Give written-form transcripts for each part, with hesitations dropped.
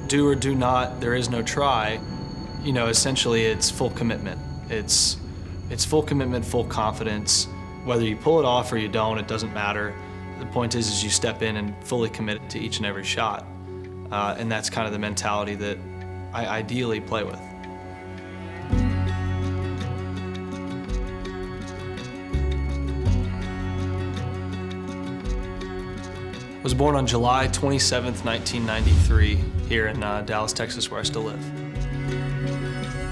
do or do not, there is no try. You know, essentially it's full commitment. It's full commitment, full confidence. Whether you pull it off or you don't, it doesn't matter. The point is you step in and fully commit to each and every shot. And that's kind of the mentality that I ideally play with. I was born on July 27th, 1993, here in Dallas, Texas, where I still live.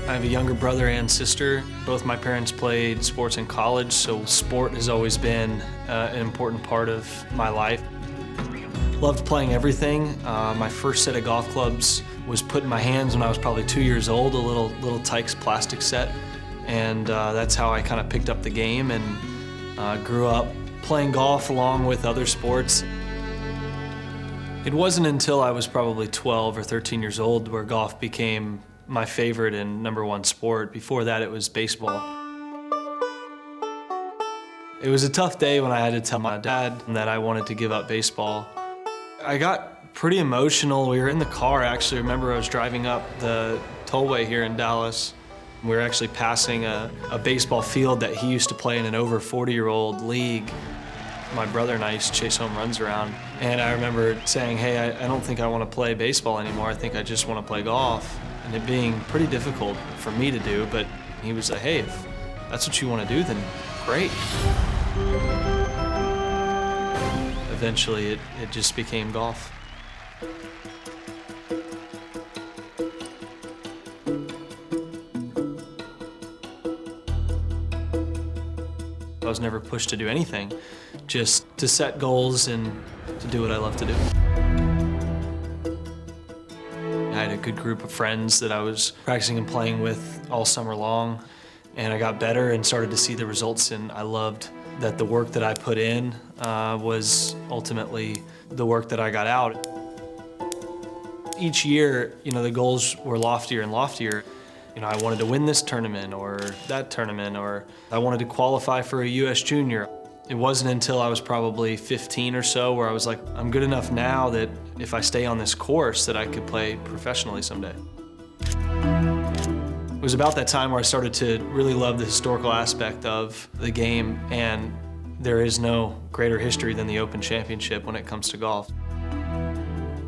I have a younger brother and sister. Both my parents played sports in college, so sport has always been an important part of my life. Loved playing everything. My first set of golf clubs was put in my hands when I was probably 2 years old, a little Tykes plastic set. And that's how I kind of picked up the game and grew up playing golf along with other sports. It wasn't until I was probably 12 or 13 years old where golf became my favorite and #1 sport. Before that, it was baseball. It was a tough day when I had to tell my dad that I wanted to give up baseball. I got pretty emotional. We were in the car, actually. I remember I was driving up the tollway here in Dallas. We were actually passing a baseball field that he used to play in an over 40-year-old league. My brother and I used to chase home runs around. And I remember saying, hey, I don't think I want to play baseball anymore. I think I just want to play golf. And it being pretty difficult for me to do, but he was like, hey, if that's what you want to do, then great. Eventually, it just became golf. I was never pushed to do anything, just to set goals and to do what I love to do. I had a good group of friends that I was practicing and playing with all summer long, and I got better and started to see the results, and I loved that the work that I put in was ultimately the work that I got out. Each year, you know, the goals were loftier and loftier. You know, I wanted to win this tournament or that tournament, or I wanted to qualify for a US Junior. It wasn't until I was probably 15 or so where I was like, I'm good enough now that if I stay on this course that I could play professionally someday. It was about that time where I started to really love the historical aspect of the game, and there is no greater history than the Open Championship when it comes to golf.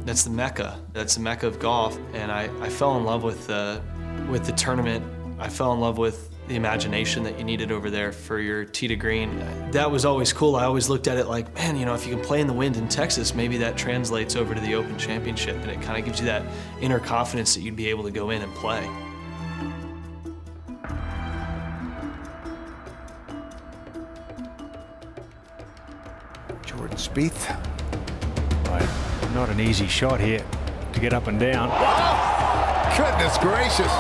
That's the Mecca. That's the Mecca of golf, and I fell in love with the tournament. I fell in love with the imagination that you needed over there for your tee to green. That was always cool. I always looked at it like, man, you know, if you can play in the wind in Texas, maybe that translates over to the Open Championship, and it kind of gives you that inner confidence that you'd be able to go in and play. Jordan Spieth. Right, not an easy shot here to get up and down. Wow! Goodness gracious!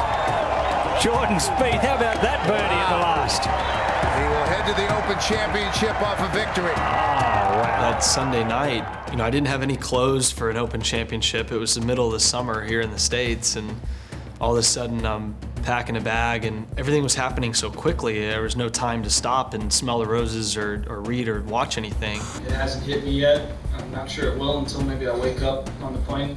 Jordan Spieth, how about that birdie at the last? He will head to the Open Championship off a victory. Oh, wow. That Sunday night, you know, I didn't have any clothes for an Open Championship. It was the middle of the summer here in the States, and all of a sudden I'm packing a bag, and everything was happening so quickly. There was no time to stop and smell the roses or read or watch anything. It hasn't hit me yet. I'm not sure it will until maybe I wake up on the plane.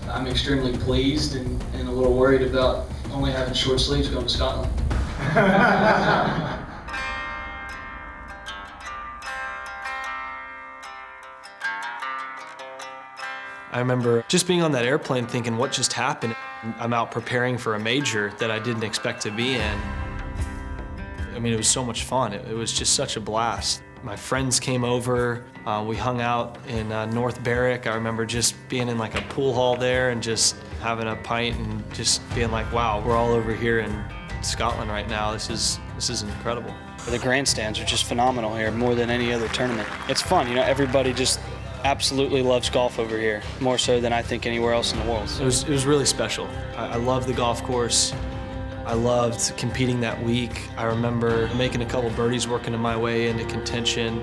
I'm extremely pleased and a little worried about only having short sleeves going to Scotland. I remember just being on that airplane thinking, what just happened? I'm out preparing for a major that I didn't expect to be in. I mean, it was so much fun. It was just such a blast. My friends came over. We hung out in North Berwick. I remember just being in like a pool hall there and just having a pint and just being like, wow, we're all over here in Scotland right now. This is incredible. The grandstands are just phenomenal here, more than any other tournament. It's fun, you know, everybody just absolutely loves golf over here, more so than I think anywhere else in the world. It was really special. I loved the golf course. I loved competing that week. I remember making a couple birdies, working my way into contention,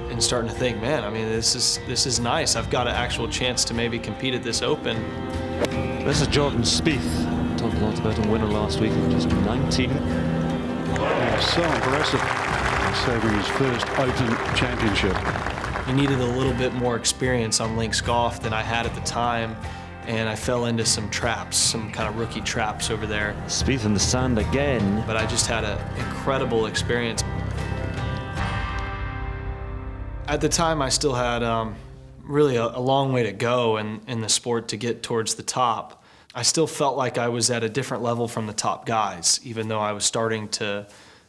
and starting to think, man, I mean, this is nice. I've got an actual chance to maybe compete at this Open. This is Jordan Spieth. Talked a lot about a winner last week, just 19. So impressive. Saving his first Open Championship. You needed a little bit more experience on links golf than I had at the time, and I fell into some traps, some kind of rookie traps over there. Spieth in the sand again. But I just had an incredible experience. At the time, I still had really a long way to go in the sport to get towards the top. I still felt like I was at a different level from the top guys, even though I was starting to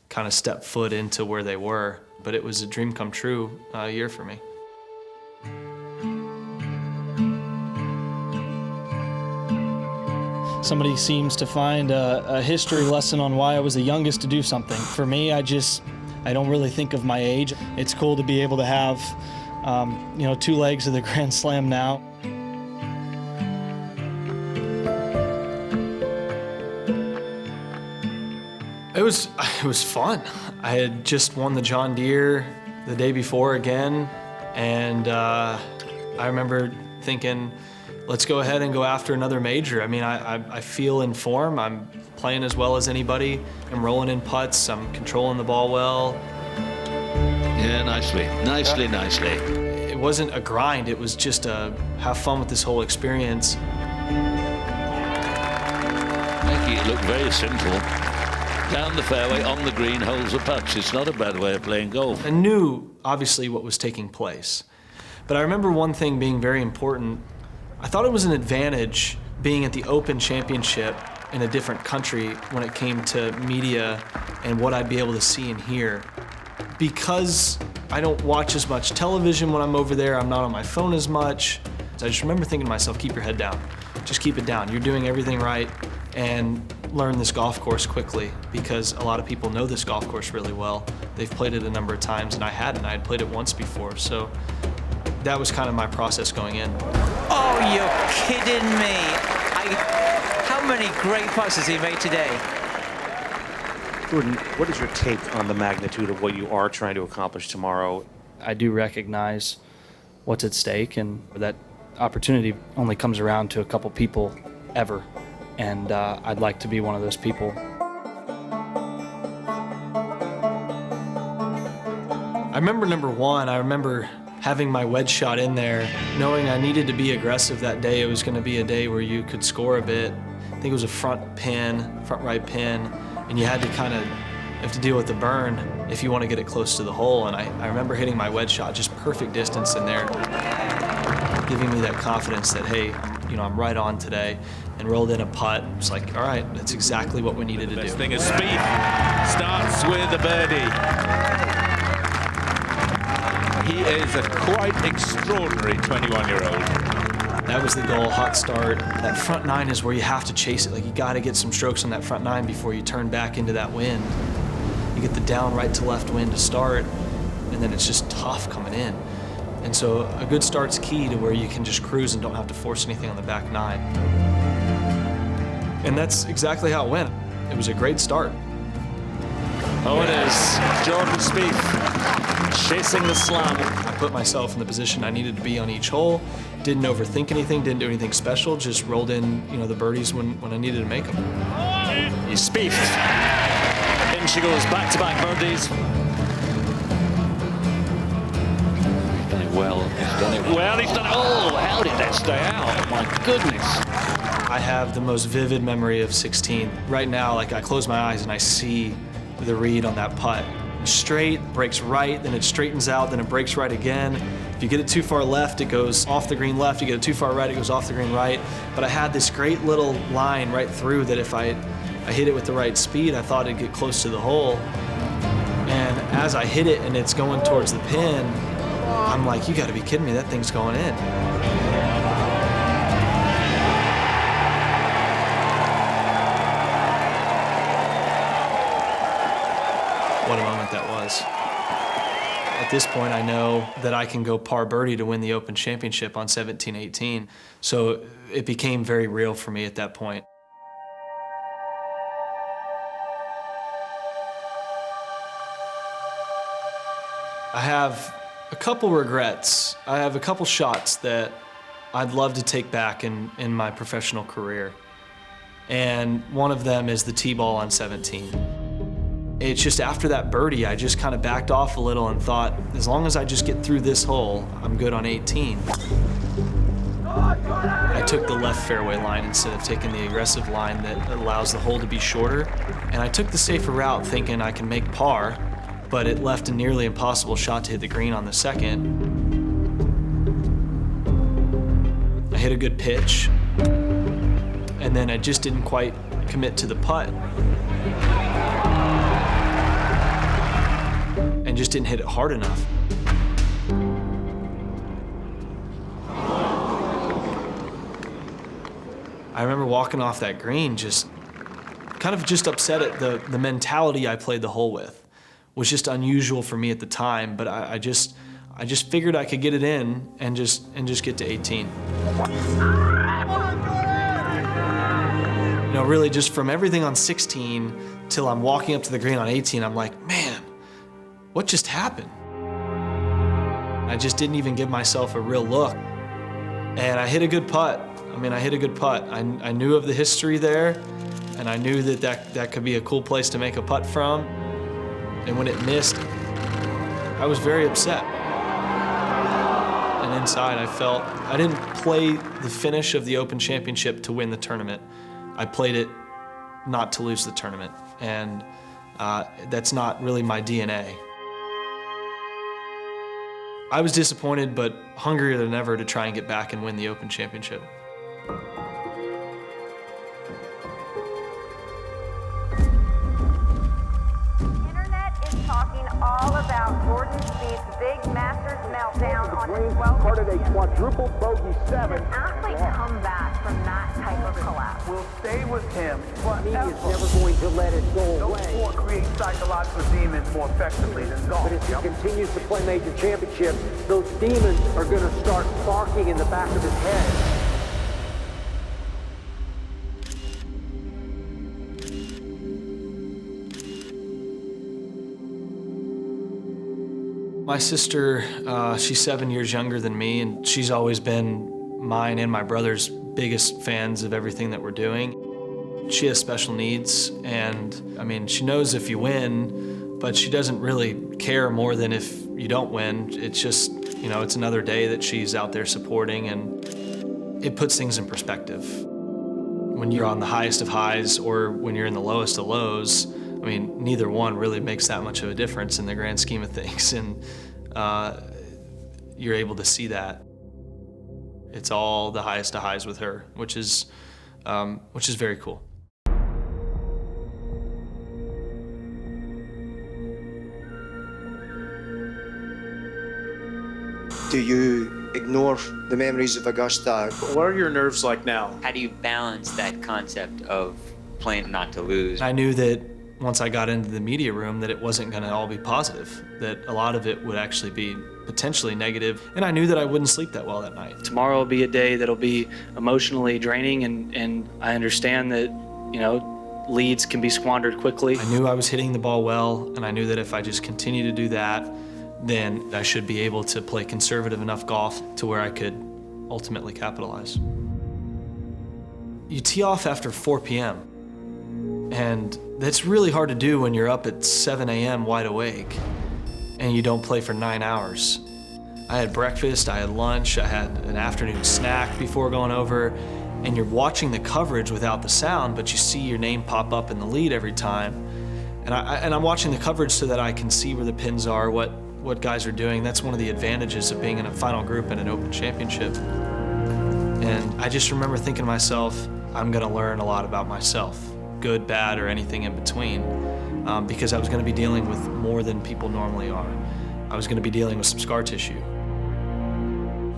kind of step foot into where they were. But it was a dream come true year for me. Somebody seems to find a history lesson on why I was the youngest to do something. For me, I don't really think of my age. It's cool to be able to have, 2 legs of the Grand Slam now. It was fun. I had just won the John Deere the day before again, and I remember thinking, let's go ahead and go after another major. I mean, I feel in form. I'm playing as well as anybody. I'm rolling in putts. I'm controlling the ball well. Yeah, nicely. It wasn't a grind. It was just a have fun with this whole experience. Making it look very simple. Down the fairway, on the green, holds the putts. It's not a bad way of playing golf. I knew, obviously, what was taking place. But I remember one thing being very important. I thought it was an advantage being at the Open Championship in a different country when it came to media and what I'd be able to see and hear. Because I don't watch as much television when I'm over there, I'm not on my phone as much. I just remember thinking to myself, keep your head down. Just keep it down. You're doing everything right, and learn this golf course quickly, because a lot of people know this golf course really well. They've played it a number of times, and I hadn't. I had played it once before, so that was kind of my process going in. Oh, you're kidding me. How many great putts has he made today? Jordan, what is your take on the magnitude of what you are trying to accomplish tomorrow? I do recognize what's at stake, and that opportunity only comes around to a couple people ever. And I'd like to be one of those people. I remember number one, I remember having my wedge shot in there, knowing I needed to be aggressive that day. It was going to be a day where you could score a bit. I think it was a front right pin, and you had to have to deal with the burn if you want to get it close to the hole. And I remember hitting my wedge shot, just perfect distance in there, giving me that confidence that, hey, I'm right on today, and rolled in a putt. It's like, all right, that's exactly what we needed to do. The best thing is Spieth starts with a birdie. He is a quite extraordinary 21-year-old. That was the goal, hot start. That front nine is where you have to chase it. Like, you got to get some strokes on that front nine before you turn back into that wind. You get the down right to left wind to start, and then it's just tough coming in. And so a good start's key to where you can just cruise and don't have to force anything on the back nine. And that's exactly how it went. It was a great start. Oh, it is. Jordan Spieth chasing the slam. I put myself in the position I needed to be on each hole. Didn't overthink anything, didn't do anything special, just rolled in, the birdies when I needed to make them. Spieth. In she goes, back-to-back birdies. Well, he's done it well. He's done it. Oh, how did that stay out? My goodness. I have the most vivid memory of 16. Right now, I close my eyes and I see the read on that putt. Straight, breaks right, then it straightens out, then it breaks right again. If you get it too far left, it goes off the green left. You get it too far right, it goes off the green right. But I had this great little line right through that if I hit it with the right speed, I thought it'd get close to the hole. And as I hit it and it's going towards the pin, I'm like, you gotta be kidding me, that thing's going in. What a moment that was. At this point, I know that I can go par birdie to win the Open Championship on 17-18. So it became very real for me at that point. I have a couple regrets. I have a couple shots that I'd love to take back in my professional career. And one of them is the tee ball on 17. It's just after that birdie, I just kind of backed off a little and thought, as long as I just get through this hole, I'm good on 18. I took the left fairway line instead of taking the aggressive line that allows the hole to be shorter. And I took the safer route thinking I can make par, but it left a nearly impossible shot to hit the green on the second. I hit a good pitch, and then I just didn't quite commit to the putt. And just didn't hit it hard enough. I remember walking off that green just kind of just upset at the mentality I played the hole with. Was just unusual for me at the time, but I just figured I could get it in and just get to 18. You know, really just from everything on 16 till I'm walking up to the green on 18, I'm like, man, what just happened? I just didn't even give myself a real look. And I hit a good putt. I mean, I hit a good putt. I knew of the history there, and I knew that could be a cool place to make a putt from. And when it missed, I was very upset. And inside, I felt I didn't play the finish of the Open Championship to win the tournament. I played it not to lose the tournament, and that's not really my DNA. I was disappointed, but hungrier than ever to try and get back and win the Open Championship. All about Jordan Spieth's big Masters meltdown on his 12th Parted a quadruple bogey 7. An athlete come back from that type of collapse. We'll stay with him. He is never going to let it go away. No sport creates psychological demons more effectively than golf. But if he continues to play major championships, those demons are going to start barking in the back of his head. My sister, she's 7 years younger than me, and she's always been mine and my brother's biggest fans of everything that we're doing. She has special needs, and I mean, she knows if you win, but she doesn't really care more than if you don't win. It's just, you know, it's another day that she's out there supporting, and it puts things in perspective. When you're on the highest of highs or when you're in the lowest of lows, I mean, neither one really makes that much of a difference in the grand scheme of things, and you're able to see that. It's all the highest of highs with her, which is very cool. Do you ignore the memories of Augusta? What are your nerves like now? How do you balance that concept of playing not to lose? I knew that once I got into the media room that it wasn't going to all be positive, that a lot of it would actually be potentially negative, and I knew that I wouldn't sleep that well that night. Tomorrow will be a day that'll be emotionally draining, and I understand that, you know, leads can be squandered quickly. I knew I was hitting the ball well, and I knew that if I just continue to do that, then I should be able to play conservative enough golf to where I could ultimately capitalize. You tee off after 4 p.m. And that's really hard to do when you're up at 7 a.m. wide awake and you don't play for 9 hours. I had breakfast, I had lunch, I had an afternoon snack before going over, and you're watching the coverage without the sound, but you see your name pop up in the lead every time. And I'm watching the coverage so that I can see where the pins are, what guys are doing. That's one of the advantages of being in a final group in an Open Championship. And I just remember thinking to myself, I'm gonna learn a lot about myself. Good, bad, or anything in between, because I was going to be dealing with more than people normally are. I was going to be dealing with some scar tissue.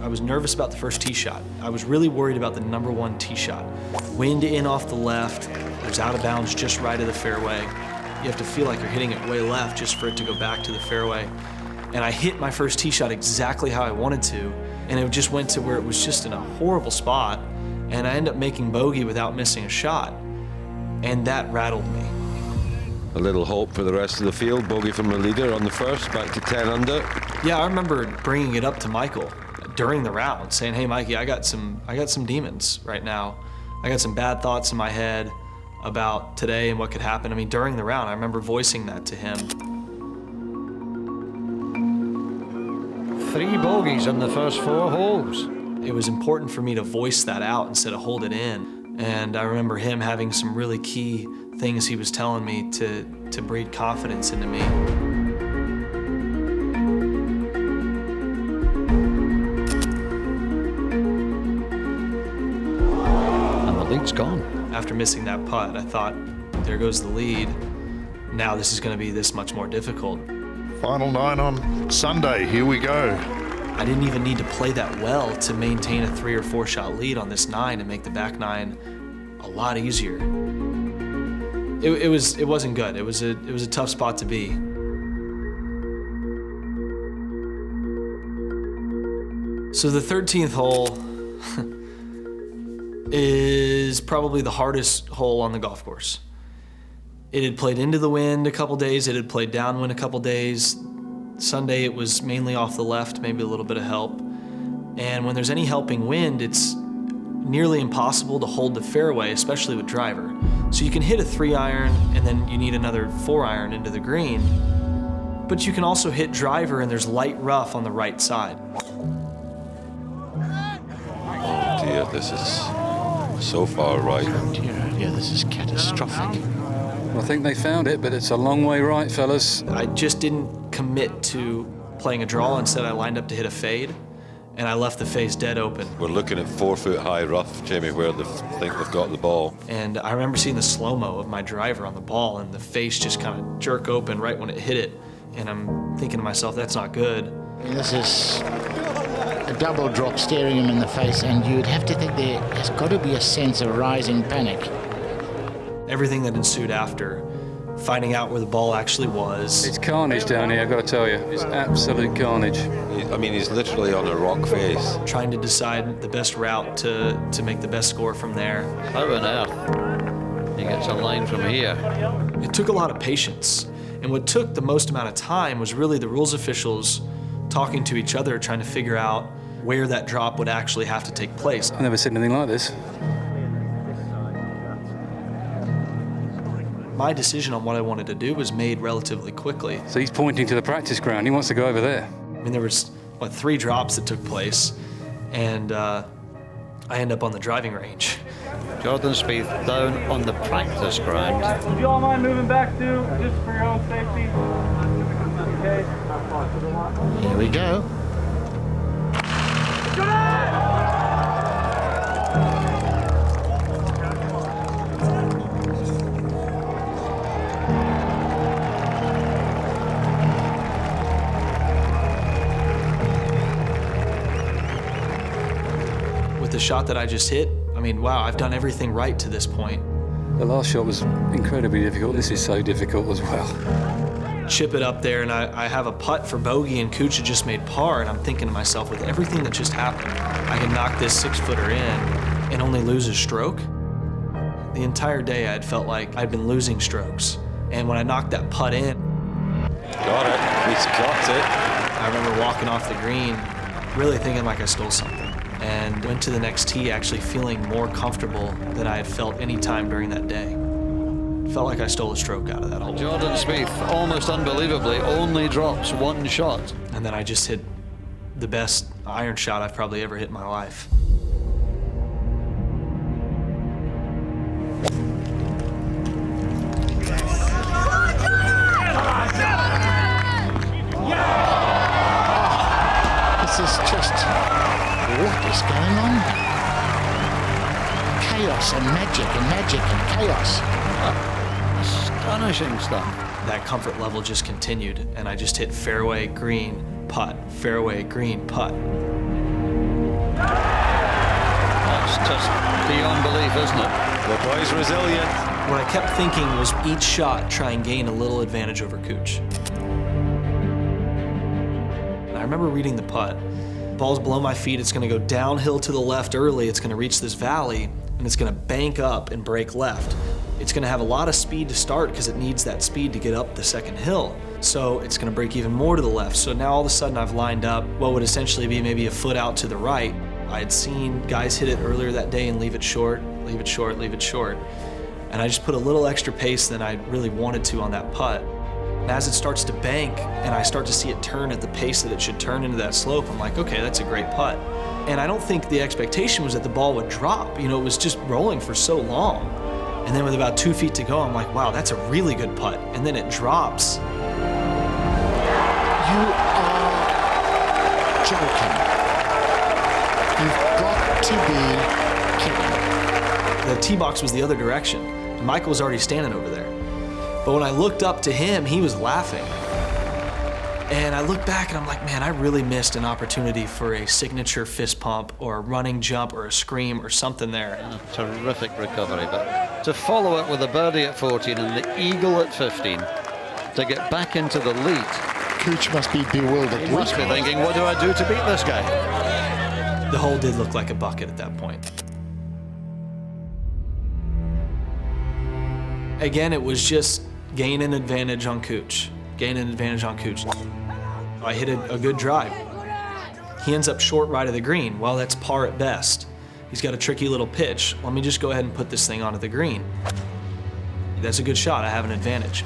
I was nervous about the first tee shot. I was really worried about the number 1 tee shot. Wind in off the left, it's out of bounds just right of the fairway. You have to feel like you're hitting it way left just for it to go back to the fairway. And I hit my first tee shot exactly how I wanted to, and it just went to where it was just in a horrible spot, and I ended up making bogey without missing a shot. And that rattled me. A little hope for the rest of the field. Bogey from the leader on the first, back to 10 under. Yeah, I remember bringing it up to Michael during the round, saying, "Hey, Mikey, I got some demons right now. I got some bad thoughts in my head about today and what could happen." I mean, during the round, I remember voicing that to him. 3 bogeys on the first 4 holes. It was important for me to voice that out instead of hold it in. And I remember him having some really key things he was telling me to breed confidence into me. And the lead's gone. After missing that putt, I thought, there goes the lead. Now this is going to be this much more difficult. Final 9 on Sunday, here we go. I didn't even need to play that well to maintain a 3 or 4 shot lead on this 9 and make the back 9 a lot easier. It wasn't good. It was a tough spot to be. So the 13th hole is probably the hardest hole on the golf course. It had played into the wind a couple days, it had played downwind a couple days. Sunday it was mainly off the left, maybe a little bit of help. And when there's any helping wind, it's nearly impossible to hold the fairway, especially with driver. So you can hit a 3-iron and then you need another 4-iron into the green. But you can also hit driver and there's light rough on the right side. Oh dear, this is so far right. Oh dear, yeah, this is catastrophic. I think they found it, but it's a long way right, fellas. I just didn't commit to playing a draw. Instead, I lined up to hit a fade, and I left the face dead open. We're looking at 4-foot-high rough, Jamie, where they think they've got the ball. And I remember seeing the slow-mo of my driver on the ball, and the face just kind of jerk open right when it hit it. And I'm thinking to myself, that's not good. I mean, this is a double drop staring him in the face, and you'd have to think there's got to be a sense of rising panic. Everything that ensued after, finding out where the ball actually was. It's carnage down here, I've got to tell you. It's absolute carnage. I mean, he's literally on a rock face. Trying to decide the best route to make the best score from there. How on earth? He gets a line from here. It took a lot of patience. And what took the most amount of time was really the rules officials talking to each other, trying to figure out where that drop would actually have to take place. I've never seen anything like this. My decision on what I wanted to do was made relatively quickly. So he's pointing to the practice ground. He wants to go over there. I mean, there was, 3 drops that took place, and I end up on the driving range. Jordan Spieth down on the practice ground. Would you all mind moving back too, just for your own safety? Okay. Here we go. With the shot that I just hit, I mean, wow, I've done everything right to this point. The last shot was incredibly difficult. This is so difficult as well. Chip it up there, and I have a putt for bogey, and Kuchar just made par, and I'm thinking to myself, with everything that just happened, I can knock this 6-footer in and only lose a stroke. The entire day I had felt like I'd been losing strokes, and when I knocked that putt in, got it, he's got it. I remember walking off the green, really thinking like I stole something, and went to the next tee actually feeling more comfortable than I had felt any time during that day. Felt like I stole a stroke out of that hole. Jordan Spieth, almost unbelievably, only drops 1 shot. And then I just hit the best iron shot I've probably ever hit in my life. This is just, what is going on? Chaos and magic and chaos. Astonishing stuff. That comfort level just continued, and I just hit fairway, green, putt, fairway, green, putt. That's just beyond belief, isn't it? The boy's resilient. What I kept thinking was each shot try and gain a little advantage over Cooch. I remember reading the putt. Ball's below my feet, it's gonna go downhill to the left early, it's gonna reach this valley, and it's gonna bank up and break left. It's gonna have a lot of speed to start because it needs that speed to get up the second hill. So it's gonna break even more to the left. So now all of a sudden I've lined up what would essentially be maybe a foot out to the right. I had seen guys hit it earlier that day and leave it short, leave it short, leave it short. And I just put a little extra pace than I really wanted to on that putt. As it starts to bank and I start to see it turn at the pace that it should turn into that slope, I'm like, okay, that's a great putt. And I don't think the expectation was that the ball would drop. You know, it was just rolling for so long. And then with about 2 feet to go, I'm like, wow, that's a really good putt. And then it drops. You are joking. You've got to be kidding. The tee box was the other direction. And Michael was already standing over there. But when I looked up to him, he was laughing. And I looked back and I'm like, man, I really missed an opportunity for a signature fist pump or a running jump or a scream or something there. Terrific recovery, but to follow it with a birdie at 14 and the eagle at 15, to get back into the lead. Cooch must be bewildered. He must be thinking, what do I do to beat this guy? The hole did look like a bucket at that point. Again, it was just gain an advantage on Cooch. Gain an advantage on Cooch. I hit a good drive. He ends up short right of the green. Well, that's par at best. He's got a tricky little pitch. Let me just go ahead and put this thing onto the green. That's a good shot. I have an advantage.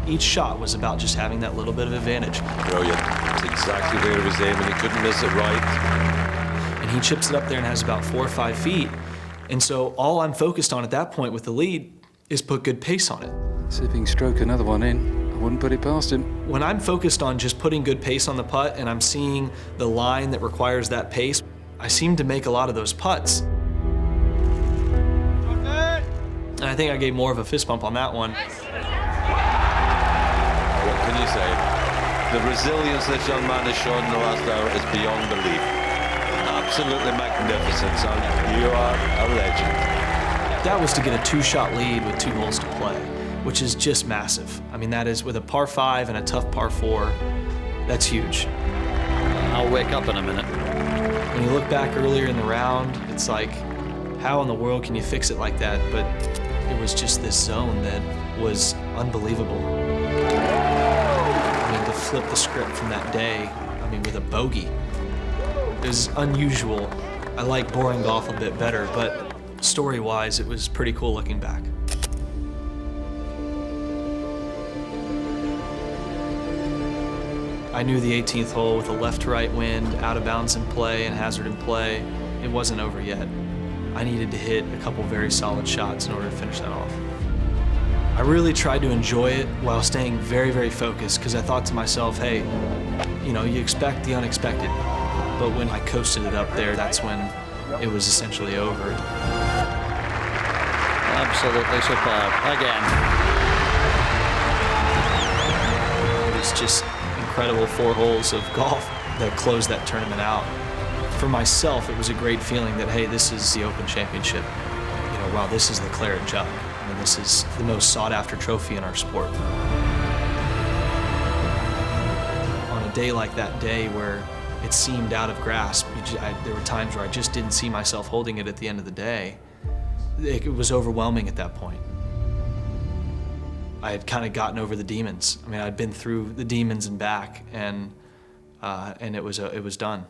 Each shot was about just having that little bit of advantage. Brilliant. It's exactly where he was aiming. He couldn't miss it right. And he chips it up there and has about 4 or 5 feet. And so all I'm focused on at that point with the lead is put good pace on it. See if he can stroke another one in. I wouldn't put it past him. When I'm focused on just putting good pace on the putt and I'm seeing the line that requires that pace, I seem to make a lot of those putts. And I think I gave more of a fist bump on that one. What can you say? The resilience this young man has shown in the last hour is beyond belief. Absolutely magnificent, son. You are a legend. That was to get a 2-shot lead with 2 holes to play, which is just massive. I mean, that is with a par 5 and a tough par 4, that's huge. I'll wake up in a minute. When you look back earlier in the round, it's like, how in the world can you fix it like that? But it was just this zone that was unbelievable. I mean, to flip the script from that day, I mean, with a bogey, it was unusual. I like boring golf a bit better, but story-wise, it was pretty cool looking back. I knew the 18th hole with a left-to-right wind, out of bounds in play and hazard in play, it wasn't over yet. I needed to hit a couple very solid shots in order to finish that off. I really tried to enjoy it while staying very, very focused, because I thought to myself, hey, you know, you expect the unexpected. But when I coasted it up there, that's when it was essentially over. Absolutely superb, again. It was just incredible 4 holes of golf that closed that tournament out. For myself, it was a great feeling that, hey, this is the Open Championship. You know, wow, this is the Claret Jug. I mean, this is the most sought-after trophy in our sport. On a day like that day where it seemed out of grasp, there were times where I just didn't see myself holding it at the end of the day. It was overwhelming at that point. I had kind of gotten over the demons. I mean, I'd been through the demons and back, and it was done.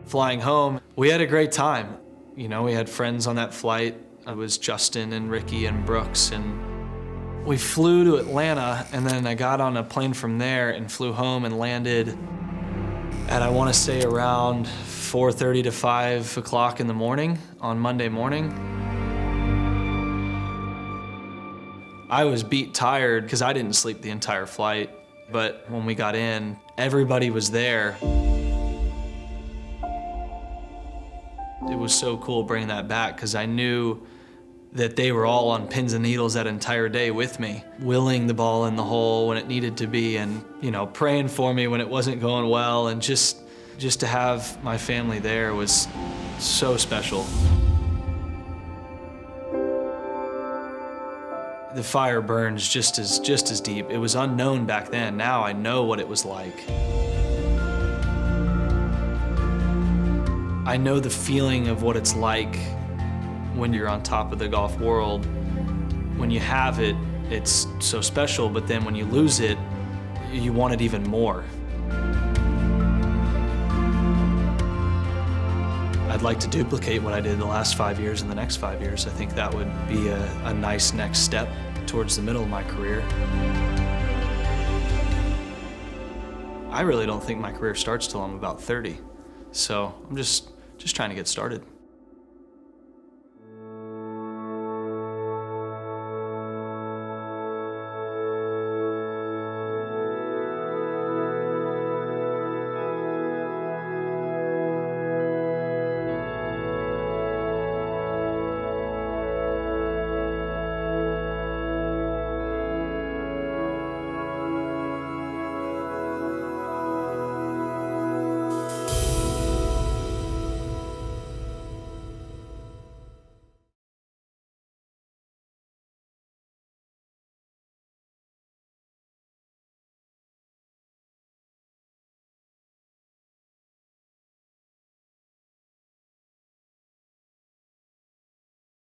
Flying home, we had a great time. You know, we had friends on that flight. It was Justin and Ricky and Brooks, and we flew to Atlanta, and then I got on a plane from there and flew home and landed at, I want to say, around 4:30 to 5 o'clock in the morning on Monday morning. I was beat tired because I didn't sleep the entire flight, but when we got in, everybody was there. It was so cool bringing that back because I knew that they were all on pins and needles that entire day with me, willing the ball in the hole when it needed to be, and, you know, praying for me when it wasn't going well, and just to have my family there was so special. The fire burns just as deep. It was unknown back then. Now I know what it was like. I know the feeling of what it's like when you're on top of the golf world. When you have it, it's so special, but then when you lose it, you want it even more. I I'd like to duplicate what I did the last 5 years in the next 5 years. I think that would be a nice next step towards the middle of my career. I really don't think my career starts till I'm about 30. So I'm just trying to get started.